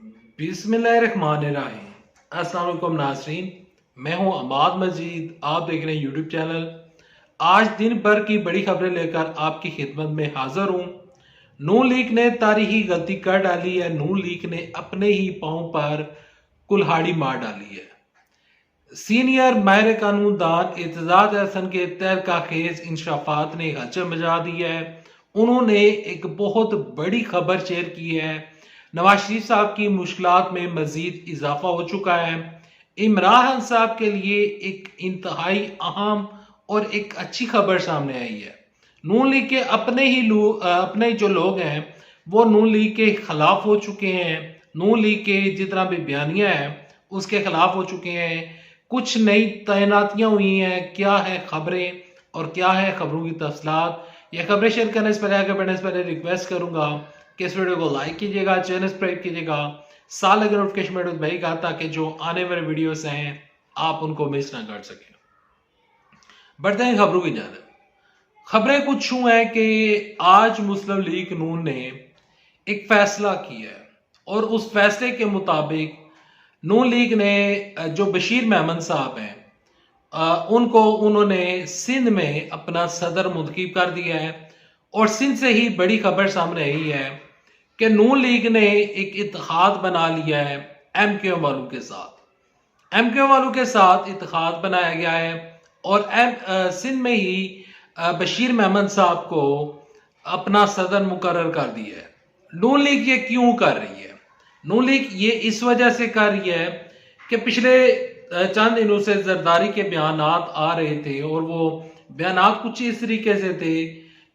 बिस्मिल्लाहिर्रहमानिर्रहीम। अस्सलाम वालेकुम नाज़रीन, मैं हूं अमाद मजीद। आप देख रहे हैं यूट्यूब चैनल। आज दिन भर की बड़ी खबरें लेकर आपकी खिदमत में हाजिर हूं। नून लीग ने तारीखी गलती कर डाली है। नून लीग ने अपने ही पांव पर कुल्हाड़ी मार डाली है। सीनियर माहिर कानूनदान एतजाज हसन के तहलका खेज इंशराफात ने हलचल मचा दी है। उन्होंने एक बहुत बड़ी खबर शेयर की है। नवाज शरीफ साहब की मुश्किलात में मजीद इजाफा हो चुका है। इमरान खान साहब के लिए एक इंतहाई अहम और एक अच्छी खबर सामने आई है। नून लीग के अपने जो लोग हैं वो नून लीग के खिलाफ हो चुके हैं। नून लीग के जितना भी बयानिया है उसके खिलाफ हो चुके हैं। कुछ नई तैनातियां हुई हैं। क्या है खबरें और क्या है खबरों की तफसीलात, ये खबरें शेयर करने से पहले, आगे बढ़ने से पहले रिक्वेस्ट करूंगा कि इस वीडियो को लाइक कीजिएगा, चैनल सब्सक्राइब कीजिएगा, साथ लगे नोटिफिकेशन बेल दबाइएगा ताकि जो आने वाले वीडियोस हैं आप उनको मिस ना कर सकें। बढ़ते हैं खबरों की जानब। खबरें कुछ यूं हैं कि आज मुस्लिम लीग नून ने एक फैसला किया है और उस फैसले के मुताबिक नून लीग ने जो बशीर मेमन साहब हैं उनको उन्होंने सिंध में अपना सदर मुंतखब कर दिया है। और सिंध से ही बड़ी खबर सामने आई है कि नून लीग ने एक इत्तेहाद बना लिया है एमक्यूएम वालों के साथ। एमक्यूएम वालों के साथ इत्तेहाद बनाया गया है और सिंध में ही बशीर मेमन साहब को अपना सदर मुकर्रर कर दिया है। नून लीग ये क्यों कर रही है? नून लीग ये इस वजह से कर रही है कि पिछले चंद दिनों से जरदारी के बयानात आ रहे थे और वो बयानात कुछ इस तरीके से थे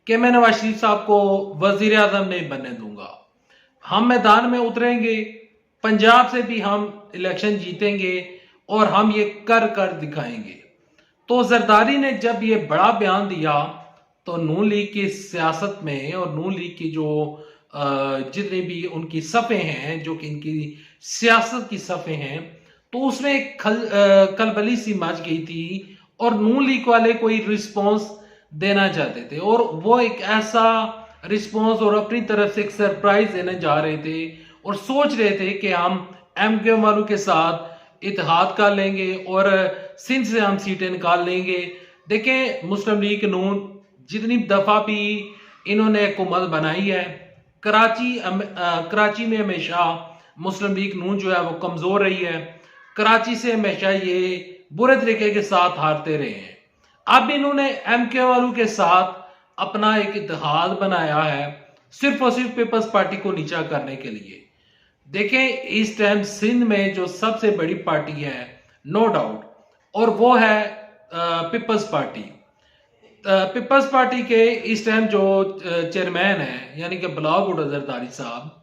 कि मैं नवाज शरीफ साहब को वजीर आजम नहीं बनने दूंगा, हम मैदान में उतरेंगे, पंजाब से भी हम इलेक्शन जीतेंगे और हम ये कर कर दिखाएंगे। तो जरदारी ने जब ये बड़ा बयान दिया तो नून लीग की सियासत में और नून लीग की जो जितनी भी उनकी सफ़े हैं, जो कि इनकी सियासत की सफ़े हैं, तो उसमें एक कलबली सी मच गई थी और नून लीग वाले कोई रिस्पॉन्स देना चाहते थे और वो एक ऐसा रिस्पॉन्स और अपनी तरफ से एक सरप्राइज देने जा रहे थे और सोच रहे थे कि हम एमक्यूएम वालों के साथ इत्तेहाद कर लेंगे और सिंध से हम सीटें निकाल लेंगे। देखें, मुस्लिम लीग नून जितनी दफा भी इन्होंने हुकूमत बनाई है, कराची में हमेशा मुस्लिम लीग नून जो है वो कमजोर रही है। कराची से हमेशा ये बुरे तरीके के साथ हारते रहे हैं। अब इन्होंने एमके वालों के साथ अपना एक इत्तेहाद बनाया है सिर्फ और सिर्फ पीपल्स पार्टी को नीचा करने के लिए। देखें, इस टाइम सिंध में जो सबसे बड़ी पार्टी है नो डाउट, और वो है पीपल्स पार्टी। पीपल्स पार्टी के इस टाइम जो चेयरमैन है यानी कि बिलावल भुट्टो जरदारी साहब,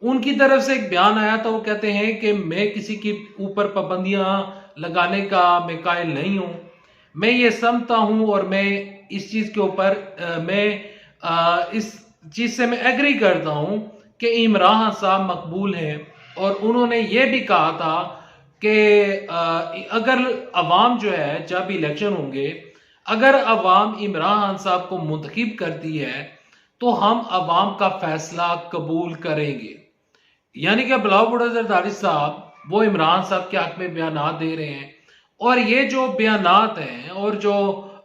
उनकी तरफ से एक बयान आया था। वो कहते हैं कि मैं किसी के ऊपर पाबंदियां लगाने का मैं कायल नहीं हूं, मैं ये समझता हूं और मैं इस चीज के ऊपर इस चीज से मैं एग्री करता हूं कि इमरान खान साहब मकबूल हैं। और उन्होंने ये भी कहा था कि अगर अवाम जो है, जब इलेक्शन होंगे, अगर अवाम इमरान खान साहब को मुंतखब करती है तो हम अवाम का फैसला कबूल करेंगे। यानी कि बिलावल भुट्टो जरदारी साहब वो इमरान साहब के हक में बयानात दे रहे हैं। और ये जो बयानात हैं और जो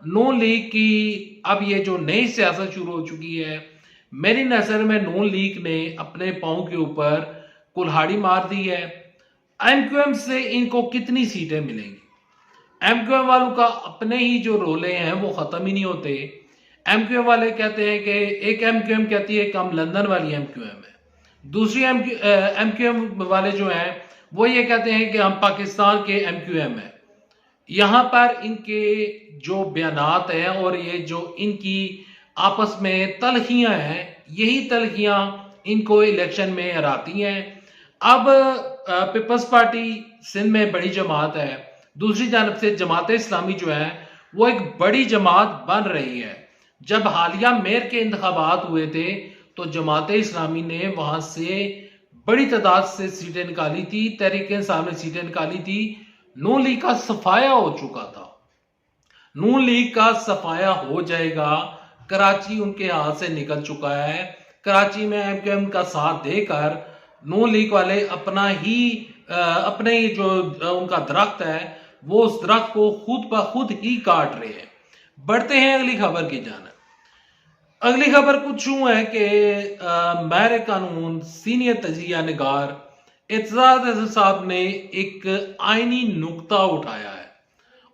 नून लीग की अब ये जो नई सियासत शुरू हो चुकी है, मेरी नजर में नून लीग ने अपने पांव के ऊपर कुल्हाड़ी मार दी है। एमक्यूएम से इनको कितनी सीटें मिलेंगी? एमक्यूएम वालों का अपने ही जो रोले हैं वो खत्म ही नहीं होते। एमक्यूएम वाले कहते हैं कि एक एमक्यूएम कहती है कि हम लंदन वाली एमक्यूएम है, दूसरी एमक्यूएम वाले जो हैं वो ये कहते हैं कि हम पाकिस्तान के एमक्यूएम है। यहां पर इनके जो बयानात हैं और ये जो इनकी आपस में तलखियां हैं, यही तलखियां इनको इलेक्शन में हराती हैं। अब पीपल्स पार्टी सिंध में बड़ी जमात है, दूसरी जानब से जमात इस्लामी जो है वो एक बड़ी जमात बन रही है। जब हालिया मेयर के इंतखाबात हुए थे तो जमात इस्लामी ने वहां से बड़ी तादाद से सीटें निकाली थी, तहरीक इंसाफ ने सीटें निकाली थी। नून लीग का सफाया हो चुका था, नून लीग का सफाया हो जाएगा। कराची उनके हाथ से निकल चुका है। कराची में एमक्यूएम का साथ देकर नून लीग वाले अपने ही जो उनका दरख्त है वो उस दरख्त को खुद ब खुद ही काट रहे हैं। बढ़ते हैं अगली खबर की जानिब। अगली खबर कुछ यूं है कि माहिर कानून सीनियर तजिया निगार एतजाज अहसन साहब ने एक आईनी नुक्ता उठाया है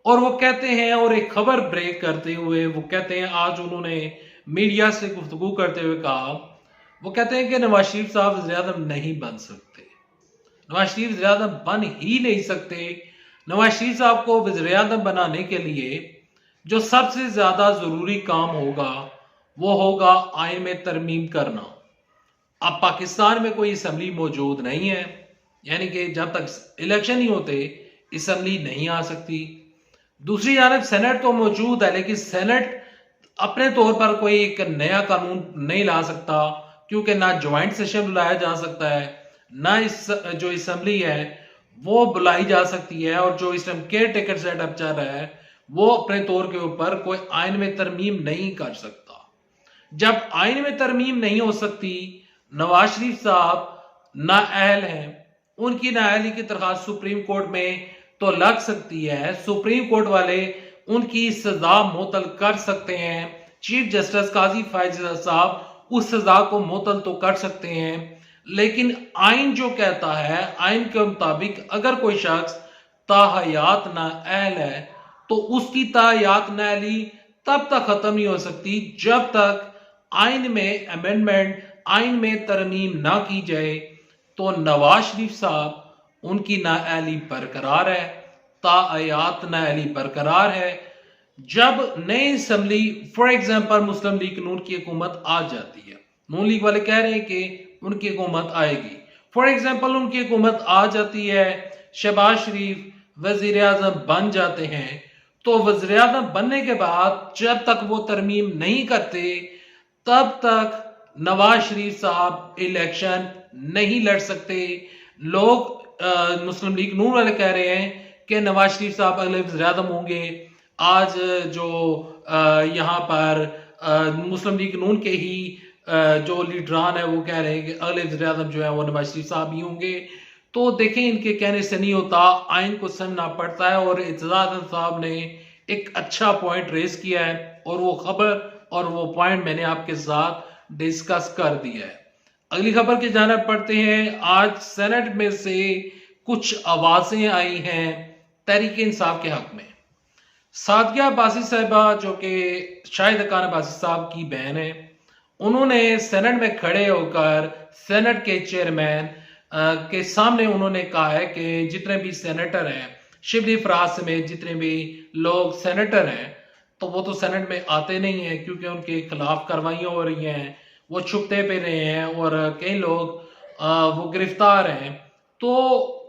और वो कहते हैं, और एक खबर ब्रेक करते हुए वो कहते हैं, आज उन्होंने मीडिया से गुफ्तगू करते हुए कहा, वो कहते हैं कि नवाज शरीफ साहब वज़ीर-ए-आज़म नहीं बन सकते। नवाज शरीफ वज़ीर-ए-आज़म बन ही नहीं सकते। नवाज शरीफ साहब को वज़ीर-ए-आज़म बनाने के लिए जो सबसे ज्यादा जरूरी काम होगा वो होगा आइन में तरमीम करना। अब पाकिस्तान में कोई असम्बली मौजूद नहीं है, यानी कि जब तक इलेक्शन नहीं होते असम्बली नहीं आ सकती। दूसरी जानब सेनेट तो मौजूद है, लेकिन सेनेट अपने तौर पर कोई एक नया कानून नहीं ला सकता, क्योंकि ना ज्वाइंट सेशन बुलाया जा सकता है, ना इस जो असम्बली है वो बुलाई जा सकती है, और जो इस टाइम केयर टेकर सेटअप चल रहा है वो अपने तौर के ऊपर कोई आइन में तरमीम नहीं कर सकता। जब आइन में तरमीम नहीं हो सकती, नवाज शरीफ साहब नाअहल हैं, उनकी नाअहली की दरखास्त सुप्रीम कोर्ट में तो लग सकती है, सुप्रीम कोर्ट वाले उनकी सजा मुअत्तल कर सकते हैं, चीफ जस्टिस काजी फैजल साहब उस सजा को मुअत्तल तो कर सकते हैं, लेकिन आइन जो कहता है, आइन के मुताबिक अगर कोई शख्स ताहयात नाअहल है तो उसकी ताहयात नाअहली तब तक खत्म नहीं हो सकती जब तक आइन में अमेंडमेंट, आइन में तरमीम ना की जाए। तो नवाज शरीफ साहब उनकी नाअहली बरकरार है, ताहयात नाअहली बरकरार है। जब नई assembly for example Muslim League Noon की हुकूमत आ जाती है, नून लीग वाले कह रहे हैं कि उनकी हुकूमत आएगी, फॉर एग्जाम्पल उनकी हुकूमत आ जाती है, शहबाज शरीफ वजीर आजम बन जाते हैं, तो वजीर आजम बनने के बाद जब तक वो तरमीम नहीं करते तब तक नवाज शरीफ साहब इलेक्शन नहीं लड़ सकते। लोग मुस्लिम लीग नून वाले कह रहे हैं कि नवाज शरीफ साहब अगले वज़ीर आज़म होंगे। आज जो यहाँ पर मुस्लिम लीग नून के ही जो लीडरान है वो कह रहे हैं कि अगले वज़ीर आज़म जो है वो नवाज शरीफ साहब ही होंगे। तो देखें, इनके कहने से नहीं होता, आइन को समझना पड़ता है। और एतजाज साहब ने एक अच्छा पॉइंट रेस किया है और वो खबर और वो पॉइंट मैंने आपके साथ डिस्कस कर दिया है। अगली खबर की जानिब पढ़ते हैं। आज सेनेट में से कुछ आवाजें आई हैं तहरीक इंसाफ के हक में। सादिया अब्बासी साहिबा, जो कि शाहिद खान अब्बासी साहब की बहन है, उन्होंने सेनेट में खड़े होकर सेनेट के चेयरमैन के सामने उन्होंने कहा है कि जितने भी सेनेटर हैं, शिबली फराज समेत जितने भी लोग सेनेटर हैं, तो वो तो सेनेट में आते नहीं हैं क्योंकि उनके खिलाफ कार्रवाइयाँ हो रही हैं, वो छुपते पे रहे हैं और कई लोग वो गिरफ्तार हैं। तो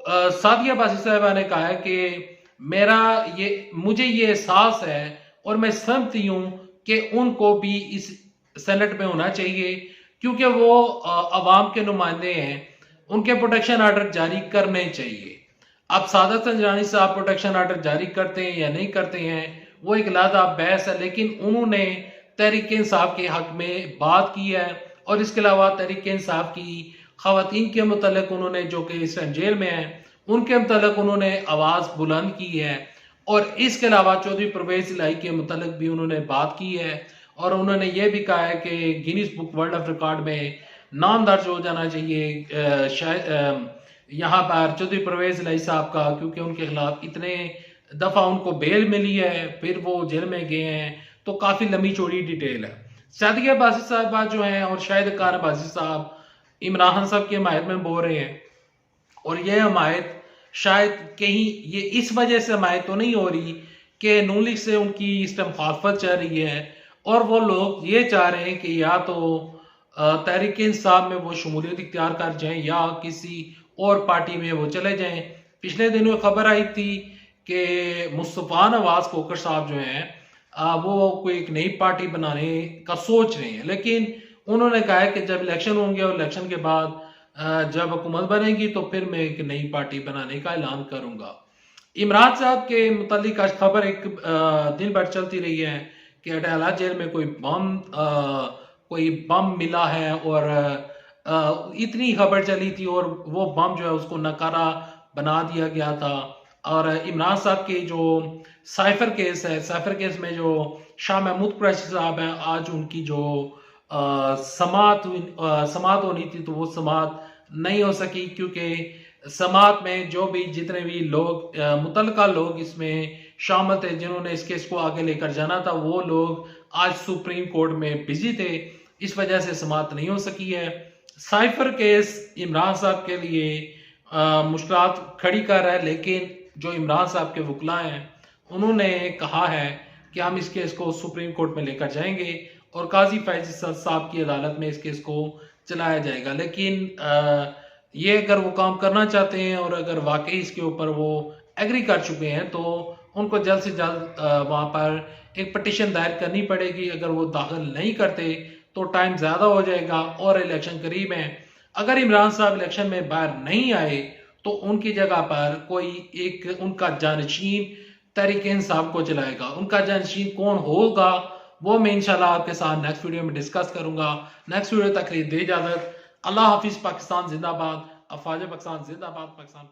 सादिया अब्बासी साहिबा ने कहा है कि मुझे ये एहसास है और मैं समझती हूँ कि उनको भी इस सेनेट में होना चाहिए, क्योंकि वो अवाम के नुमाइंदे हैं, उनके प्रोटेक्शन ऑर्डर जारी करने चाहिए। अब सादत संजरानी साहब प्रोटेक्शन ऑर्डर जारी करते हैं या नहीं करते हैं वो एक अलग बहस है, लेकिन उन्होंने तहरीक इंसाफ के हक में बात की है। और इसके अलावा तहरीक इंसाफ की खवातीन के मुतल्लिक उन्होंने, जो कि इस टाइम जेल में हैं, उनके मुतल्लिक उन्होंने आवाज बुलंद की है। और इसके अलावा चौधरी परवेज इलाही के मुतल्लिक भी उन्होंने बात की है और उन्होंने ये भी कहा है कि Guinness book world of record में नाम दर्ज हो जाना चाहिए शायद यहाँ पर चौधरी परवेज इलाही साहब का, क्योंकि उनके खिलाफ इतने दफा उनको बेल मिली है, फिर वो जेल में गए हैं, तो काफी लंबी चौड़ी डिटेल है। सादिया अब्बासी साहब जो हैं और शाहिद खान अब्बासी साहब इमरान खान साहब की हमायत में बोल रहे हैं, और ये हमायत शायद कहीं ये इस वजह से हमायत तो नहीं हो रही कि नून लीग से उनकी इस टाइम मुखालफत चल रही है और वो लोग ये चाह रहे हैं कि या तो तहरीक इंसाफ में वो शमूलियत इख्तियार कर जाएं या किसी और पार्टी में वो चले जाएं। पिछले दिनों खबर आई थी कि मुस्तफा नवाज कोकर साहब जो हैं वो कोई एक नई पार्टी बनाने का सोच रहे हैं, लेकिन उन्होंने कहा है कि जब इलेक्शन होंगे और इलेक्शन के बाद जब हुकूमत बनेगी तो फिर मैं एक नई पार्टी बनाने का ऐलान करूंगा। इमरान साहब के मुतालिक आज खबर एक दिन भर चलती रही है कि अटाला जेल में कोई बम मिला है और इतनी खबर चली थी और वो बम जो है उसको नकारा बना दिया गया था। और इमरान साहब के जो साइफर केस है, साइफर केस में जो शाह महमूद कुरैशी साहब हैं, आज उनकी जो समात होनी थी तो वो समात नहीं हो सकी, क्योंकि समात में जो भी जितने भी लोग मुतलका लोग इसमें शामिल थे जिन्होंने इस केस को आगे लेकर जाना था, वो लोग आज सुप्रीम कोर्ट में बिजी थे, इस वजह से समात नहीं हो सकी है। साइफर केस इमरान साहब के लिए मुश्किलात खड़ी कर रहा है, लेकिन जो इमरान साहब के वकला हैं उन्होंने कहा है कि हम इस केस को सुप्रीम कोर्ट में लेकर जाएंगे और काजी फैज साहब की अदालत में इस केस को चलाया जाएगा। लेकिन ये अगर वो काम करना चाहते हैं और अगर वाकई इसके ऊपर वो एग्री कर चुके हैं तो उनको जल्द से जल्द वहां पर एक पटिशन दायर करनी पड़ेगी। अगर वो दाखिल नहीं करते तो टाइम ज्यादा हो जाएगा और इलेक्शन करीब है। अगर इमरान साहब इलेक्शन में बाहर नहीं आए तो उनकी जगह पर कोई एक उनका जानशीन तहरीक इंसाफ को चलाएगा। उनका जानशीन कौन होगा वो मैं इंशाल्लाह आपके साथ नेक्स्ट वीडियो में डिस्कस करूंगा। नेक्स्ट वीडियो तक दे इजाजत। अल्लाह हाफिज। पाकिस्तान जिंदाबाद। अफवाज पाकिस्तान जिंदाबाद। पाकिस्तान